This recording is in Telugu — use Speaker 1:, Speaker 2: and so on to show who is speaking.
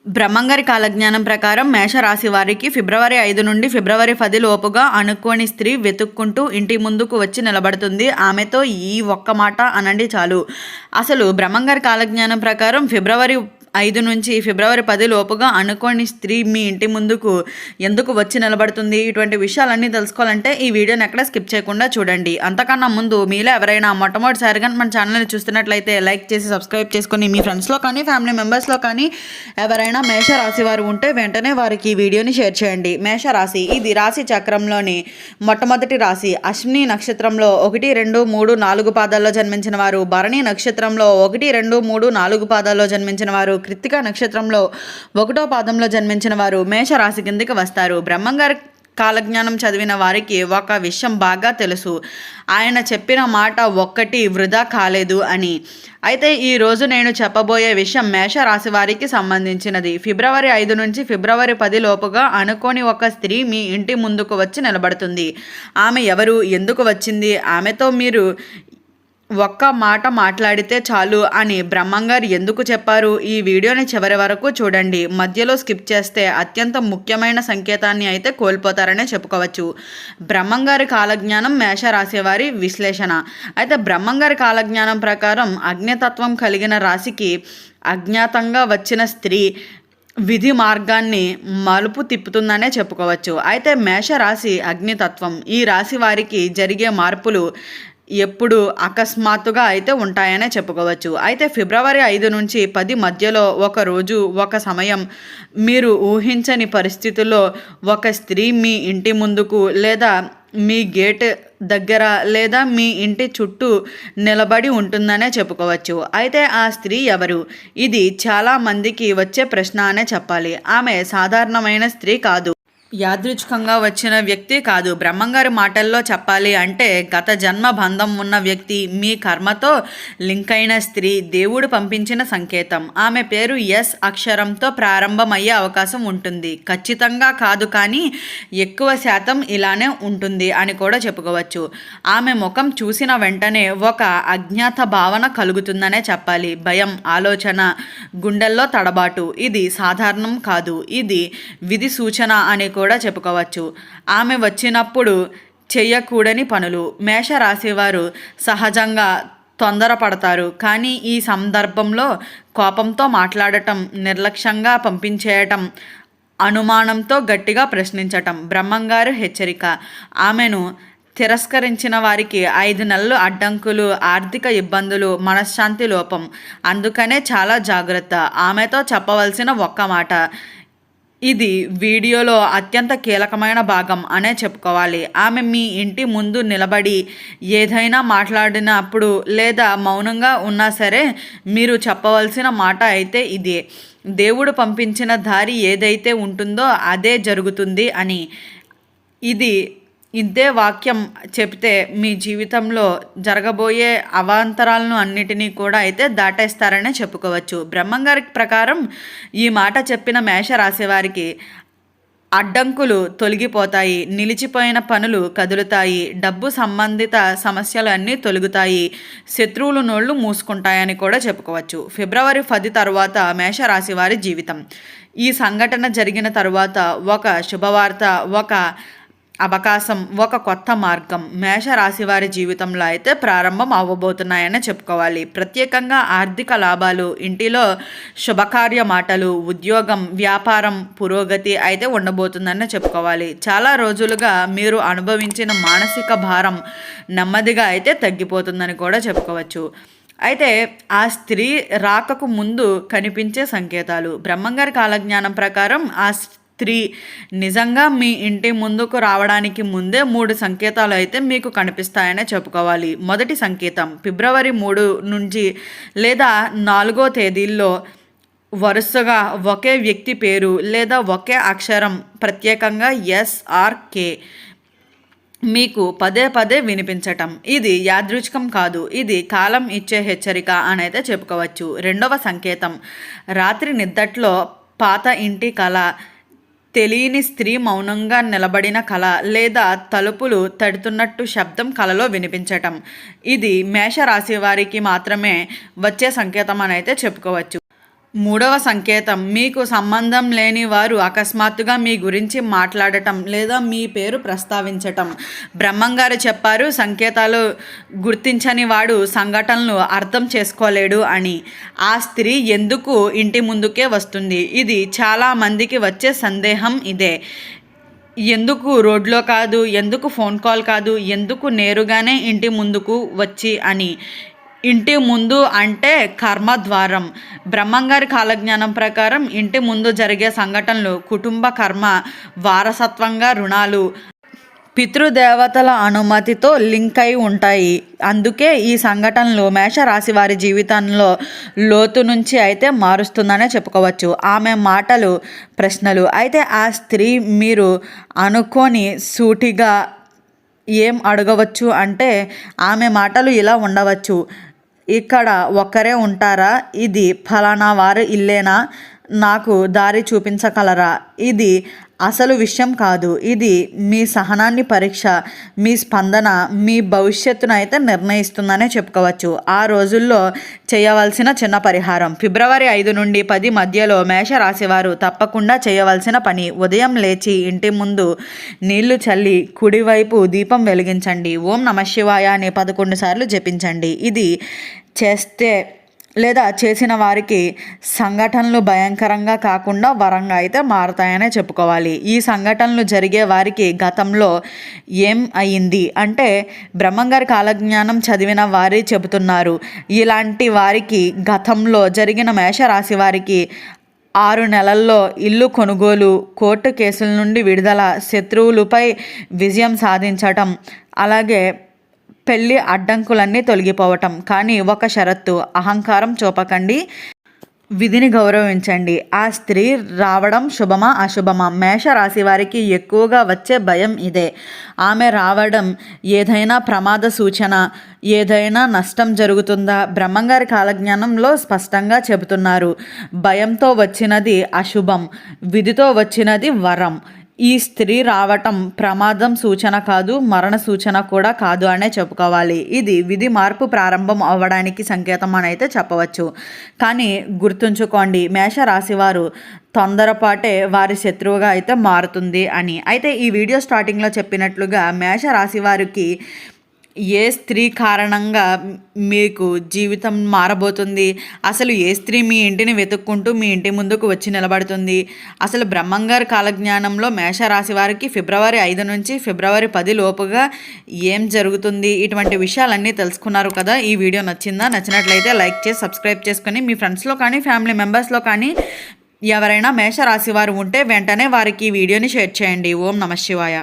Speaker 1: బ్రహ్మంగారి కాలజ్ఞానం ప్రకారం మేషరాశి వారికి ఫిబ్రవరి 5 నుండి ఫిబ్రవరి 10 లోపుగా అనుకోని స్త్రీ వెతుక్కుంటూ ఇంటి ముందుకు వచ్చి నిలబడుతుంది. ఆమెతో ఈ ఒక్క మాట అనండి చాలు. అసలు బ్రహ్మంగారి కాలజ్ఞానం ప్రకారం ఫిబ్రవరి 5 నుంచి ఫిబ్రవరి 10 లోపుగా అనుకోని స్త్రీ మీ ఇంటి ముందుకు ఎందుకు వచ్చి నిలబడుతుంది? ఇటువంటి విషయాలన్నీ తెలుసుకోవాలంటే ఈ వీడియోని ఎక్కడ స్కిప్ చేయకుండా చూడండి. అంతకన్నా ముందు మీలో ఎవరైనా మొట్టమొదటిసారిగా మన ఛానల్ని చూస్తున్నట్లయితే లైక్ చేసి సబ్స్క్రైబ్ చేసుకొని మీ ఫ్రెండ్స్లో కానీ ఫ్యామిలీ మెంబర్స్లో కానీ ఎవరైనా మేషరాశి వారు ఉంటే వెంటనే వారికి ఈ వీడియోని షేర్ చేయండి. మేషరాశి ఇది రాశి చక్రంలోని మొట్టమొదటి రాశి. అశ్విని నక్షత్రంలో 1, 2, 3, 4 పాదాల్లో జన్మించిన వారు, భరణి నక్షత్రంలో 1, 2, 3, 4 పాదాల్లో జన్మించిన వారు, కృత్తిక నక్షత్రంలో 1వ పాదంలో జన్మించిన వారు మేషరాశి కిందికి వస్తారు. బ్రహ్మంగారి కాలజ్ఞానం చదివిన వారికి ఒక విషయం బాగా తెలుసు. ఆయన చెప్పిన మాట ఒక్కటి వృధా కాలేదు అని. అయితే ఈరోజు నేను చెప్పబోయే విషయం మేషరాశి వారికి సంబంధించినది. ఫిబ్రవరి 5 నుంచి ఫిబ్రవరి 10 లోపుగా అనుకోని ఒక స్త్రీ మీ ఇంటి ముందుకు వచ్చి నిలబడుతుంది. ఆమె ఎవరు, ఎందుకు వచ్చింది, ఆమెతో మీరు ఒక్క మాట మాట్లాడితే చాలు అని బ్రహ్మంగారు ఎందుకు చెప్పారు? ఈ వీడియోని చివరి వరకు చూడండి. మధ్యలో స్కిప్ చేస్తే అత్యంత ముఖ్యమైన సంకేతాన్ని అయితే కోల్పోతారనే చెప్పుకోవచ్చు. బ్రహ్మంగారి కాలజ్ఞానం మేషరాశి వారి విశ్లేషణ. అయితే బ్రహ్మంగారి కాలజ్ఞానం ప్రకారం అగ్నితత్వం కలిగిన రాశికి అజ్ఞాతంగా వచ్చిన స్త్రీ విధి మార్గాన్ని మలుపు తిప్పుతుందనే చెప్పుకోవచ్చు. అయితే మేషరాశి అగ్నితత్వం. ఈ రాశి వారికి జరిగే మార్పులు ఎప్పుడు అకస్మాత్తుగా అయితే ఉంటాయనే చెప్పుకోవచ్చు. అయితే ఫిబ్రవరి 5 నుంచి 10 మధ్యలో ఒక రోజు, ఒక సమయం, మీరు ఊహించని పరిస్థితుల్లో ఒక స్త్రీ మీ ఇంటి ముందుకు లేదా మీ గేట్ దగ్గర లేదా మీ ఇంటి చుట్టూ నిలబడి ఉంటుందనే చెప్పుకోవచ్చు. అయితే ఆ స్త్రీ ఎవరు? ఇది చాలా మందికి వచ్చే ప్రశ్న అనే చెప్పాలి. ఆమె సాధారణమైన స్త్రీ కాదు, యాదృచ్ఛికంగా వచ్చిన వ్యక్తి కాదు. బ్రహ్మంగారి మాటల్లో చెప్పాలి అంటే గత జన్మ బంధం ఉన్న వ్యక్తి, మీ కర్మతో లింక్ అయిన స్త్రీ, దేవుడు పంపించిన సంకేతం. ఆమె పేరు ఎస్ అక్షరంతో ప్రారంభమయ్యే అవకాశం ఉంటుంది. ఖచ్చితంగా కాదు, కానీ ఎక్కువ శాతం ఇలానే ఉంటుంది అని కూడా చెప్పుకోవచ్చు. ఆమె ముఖం చూసిన వెంటనే ఒక అజ్ఞాత భావన కలుగుతుందనే చెప్పాలి. భయం, ఆలోచన, గుండెల్లో తడబాటు. ఇది సాధారణం కాదు, ఇది విధి సూచన అని కూడా చెప్పుకోవచ్చు. ఆమె వచ్చినప్పుడు చెయ్యకూడని పనులు. మేషరాశి వారు సహజంగా తొందరపడతారు, కానీ ఈ సందర్భంలో కోపంతో మాట్లాడటం, నిర్లక్ష్యంగా పంపించేయటం, అనుమానంతో గట్టిగా ప్రశ్నించటం. బ్రహ్మంగారు హెచ్చరిక. ఆమెను తిరస్కరించిన వారికి 5 నెలలు అడ్డంకులు, ఆర్థిక ఇబ్బందులు, మనశ్శాంతి లోపం. అందుకనే చాలా జాగ్రత్త. ఆమెతో చెప్పవలసిన ఒక్క మాట. ఇది వీడియోలో అత్యంత కీలకమైన భాగం అనే చెప్పుకోవాలి. ఆమె మీ ఇంటి ముందు నిలబడి ఏదైనా మాట్లాడినప్పుడు లేదా మౌనంగా ఉన్నా సరే మీరు చెప్పవలసిన మాట అయితే ఇదే. దేవుడు పంపించిన దారి ఏదైతే ఉంటుందో అదే జరుగుతుంది అని. ఇది ఇదే వాక్యం చెప్తే మీ జీవితంలో జరగబోయే అవాంతరాలను అన్నిటినీ కూడా అయితే దాటేస్తారనే చెప్పుకోవచ్చు. బ్రహ్మంగారి ప్రకారం ఈ మాట చెప్పిన మేషరాశి వారికి అడ్డంకులు తొలగిపోతాయి, నిలిచిపోయిన పనులు కదులుతాయి, డబ్బు సంబంధిత సమస్యలు అన్నీ తొలగుతాయి, శత్రువులు నోళ్ళు మూసుకుంటాయని కూడా చెప్పుకోవచ్చు. ఫిబ్రవరి 10 తర్వాత మేషరాశి వారి జీవితం. ఈ సంఘటన జరిగిన తర్వాత ఒక శుభవార్త, ఒక అవకాశం, ఒక కొత్త మార్గం మేషరాశి వారి జీవితంలో అయితే ప్రారంభం అవ్వబోతున్నాయని చెప్పుకోవాలి. ప్రత్యేకంగా ఆర్థిక లాభాలు, ఇంటిలో శుభకార్య మాటలు, ఉద్యోగం, వ్యాపారం పురోగతి అయితే ఉండబోతుందని చెప్పుకోవాలి. చాలా రోజులుగా మీరు అనుభవించిన మానసిక భారం నెమ్మదిగా అయితే తగ్గిపోతుందని కూడా చెప్పుకోవచ్చు. అయితే ఆ స్త్రీ రాకకు ముందు కనిపించే సంకేతాలు. బ్రహ్మంగారి కాలజ్ఞానం ప్రకారం ఆ స్త్రీ నిజంగా మీ ఇంటి ముందుకు రావడానికి ముందే 3 సంకేతాలు అయితే మీకు కనిపిస్తాయనే చెప్పుకోవాలి. మొదటి సంకేతం ఫిబ్రవరి 3 నుంచి లేదా 4వ తేదీల్లో వరుసగా ఒకే వ్యక్తి పేరు లేదా ఒకే అక్షరం, ప్రత్యేకంగా SRK మీకు పదే పదే వినిపించటం. ఇది యాదృచ్ఛికం కాదు, ఇది కాలం ఇచ్చే హెచ్చరిక అనైతే చెప్పుకోవచ్చు. రెండవ సంకేతం రాత్రి నిద్దట్లో పాత ఇంటి కళ, తెలియని స్త్రీ మౌనంగా నిలబడిన కళ లేదా తలుపులు తడుతున్నట్టు శబ్దం కలలో వినిపించటం. ఇది మేషరాశి వారికి మాత్రమే వచ్చే సంకేతం అని అయితే చెప్పుకోవచ్చు. మూడవ సంకేతం, మీకు సంబంధం లేని వారు అకస్మాత్తుగా మీ గురించి మాట్లాడటం లేదా మీ పేరు ప్రస్తావించటం. బ్రహ్మంగారు చెప్పారు, సంకేతాలు గుర్తించని వాడు సంఘటనలు అర్థం చేసుకోలేడు అని. ఆ స్త్రీ ఎందుకు ఇంటి ముందుకే వస్తుంది? ఇది చాలామందికి వచ్చే సందేహం ఇదే. ఎందుకు రోడ్లో కాదు, ఎందుకు ఫోన్ కాల్ కాదు, ఎందుకు నేరుగానే ఇంటి ముందుకు వచ్చి అని. ఇంటి ముందు అంటే కర్మద్వారం. బ్రహ్మంగారి కాలజ్ఞానం ప్రకారం ఇంటి ముందు జరిగే సంఘటనలు కుటుంబ కర్మ, వారసత్వంగా రుణాలు, పితృదేవతల అనుమతితో లింక్ అయి ఉంటాయి. అందుకే ఈ సంఘటనలు మేషరాశి వారి జీవితంలో లోతు నుంచి అయితే మారుస్తుందనే చెప్పుకోవచ్చు. ఆమె మాటలు, ప్రశ్నలు. అయితే ఆ స్త్రీ మీరు అనుకోని సూటిగా ఏం అడగవచ్చు అంటే, ఆమె మాటలు ఇలా ఉండవచ్చు. ఇక్కడ ఒక్కరే ఉంటారా? ఇది ఫలానా వారి ఇల్లేనా? నాకు దారి చూపించగలరా? ఇది అసలు విషయం కాదు. ఇది మీ సహనాన్ని పరీక్ష, మీ స్పందన మీ భవిష్యత్తును అయితే నిర్ణయిస్తుందనే చెప్పుకోవచ్చు. ఆ రోజుల్లో చేయవలసిన చిన్న పరిహారం. ఫిబ్రవరి 5 నుండి 10 మధ్యలో మేషరాశివారు తప్పకుండా చేయవలసిన పని, ఉదయం లేచి ఇంటి ముందు నీళ్లు చల్లి కుడివైపు దీపం వెలిగించండి. ఓం నమఃశివాయ అని 11 సార్లు జపించండి. ఇది చేస్తే లేదా చేసిన వారికి సంఘటనలు భయంకరంగా కాకుండా వరంగా అయితే మారతాయనే చెప్పుకోవాలి. ఈ సంఘటనలు జరిగే వారికి గతంలో ఏం అయ్యింది అంటే, బ్రహ్మంగారి కాలజ్ఞానం చదివిన వారి చెబుతున్నారు. ఇలాంటి వారికి గతంలో జరిగిన మేషరాశి వారికి 6 నెలల్లో ఇల్లు కొనుగోలు, కోర్టు కేసుల నుండి విడుదల, శత్రువులపై విజయం సాధించటం, అలాగే పెళ్లి అడ్డంకులన్నీ తొలగిపోవటం. కానీ ఒక షరత్తు, అహంకారం చూపకండి, విధిని గౌరవించండి. ఆ స్త్రీ రావడం శుభమా అశుభమా? మేషరాశి వారికి ఎక్కువగా వచ్చే భయం ఇదే. ఆమె రావడం ఏదైనా ప్రమాద సూచన, ఏదైనా నష్టం జరుగుతుందా? బ్రహ్మంగారి కాలజ్ఞానంలో స్పష్టంగా చెబుతున్నారు, భయంతో వచ్చినది అశుభం, విధితో వచ్చినది వరం. ఈ స్త్రీ రావటం ప్రమాదం సూచన కాదు, మరణ సూచన కూడా కాదు అనే చెప్పుకోవాలి. ఇది విధి మార్పు ప్రారంభం అవ్వడానికి సంకేతం అని అయితే చెప్పవచ్చు. కానీ గుర్తుంచుకోండి, మేషరాశివారు తొందరపాటే వారి శత్రువుగా అయితే మారుతుంది అని. అయితే ఈ వీడియో స్టార్టింగ్లో చెప్పినట్లుగా మేషరాశి వారికి ఏ స్త్రీ కారణంగా మీకు జీవితం మారబోతుంది, అసలు ఏ స్త్రీ మీ ఇంటిని వెతుక్కుంటూ మీ ఇంటి ముందుకు వచ్చి నిలబడుతుంది, అసలు బ్రహ్మంగారి కాలజ్ఞానంలో మేషరాశి వారికి ఫిబ్రవరి 5 నుంచి ఫిబ్రవరి 10 లోపుగా ఏం జరుగుతుంది, ఇటువంటి విషయాలన్నీ తెలుసుకున్నారు కదా. ఈ వీడియో నచ్చిందా? నచ్చినట్లయితే లైక్ చేసి సబ్స్క్రైబ్ చేసుకొని మీ ఫ్రెండ్స్లో కానీ ఫ్యామిలీ మెంబర్స్లో కానీ ఎవరైనా మేషరాశి వారు ఉంటే వెంటనే వారికి ఈ వీడియోని షేర్ చేయండి. ఓం నమఃశివాయ.